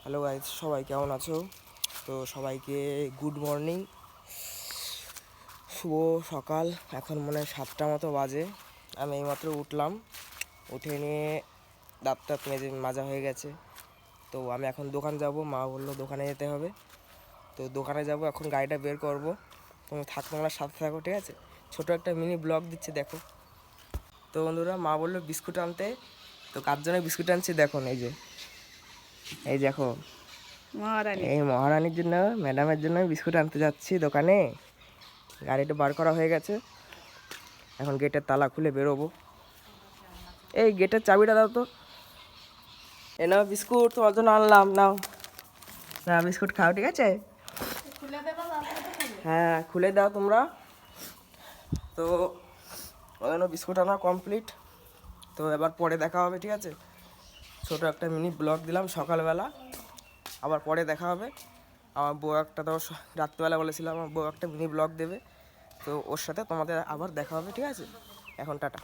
Hello guys, সবাই কেমন আছো? তো সবাইকে গুড মর্নিং, শুভ সকাল। এখন মনে হয় 7টা মতো বাজে। আমি এইমাত্র উঠলাম, উঠে নিয়ে দাঁত মাজা হয়ে গেছে। তো আমি এখন দোকান যাব, মা বললো দোকানে যেতে হবে। তো দোকানে যাব, এখন গাড়িটা বের করব। তুমি তোমরা সাথে থাকো, ঠিক আছে? ছোটো একটা মিনি ব্লগ দিচ্ছে, দেখো। তো বন্ধুরা, মা বললো বিস্কুট আনতে। তো কার জন্য বিস্কুট আনছি দেখুন, এই দেখো, এই মহারানীর জন্য, ম্যাডামের জন্য বিস্কুট আনতে যাচ্ছি দোকানে। গাড়িটা বার করা হয়ে গেছে, এখন গেটের তালা খুলে বেরোবো। এই গেটের চাবিটা দাও তো। এ নাও বিস্কুট, তোমার জন্য আনলাম, নাও না, বিস্কুট খাও, ঠিক আছে? হ্যাঁ, খুলে দাও তোমরা। তো ওখানে বিস্কুট আনা কমপ্লিট। তো এবার পরে দেখা হবে, ঠিক আছে? ছোটো একটা মিনি ব্লগ দিলাম সকালবেলা, আবার পরে দেখা হবে। আমার বউ একটা, তো রাত্রিবেলা বলেছিলাম আমার বউ একটা মিনি ব্লগ দেবে। তো ওর সাথে তোমাদের আবার দেখা হবে, ঠিক আছে? এখন টাটা।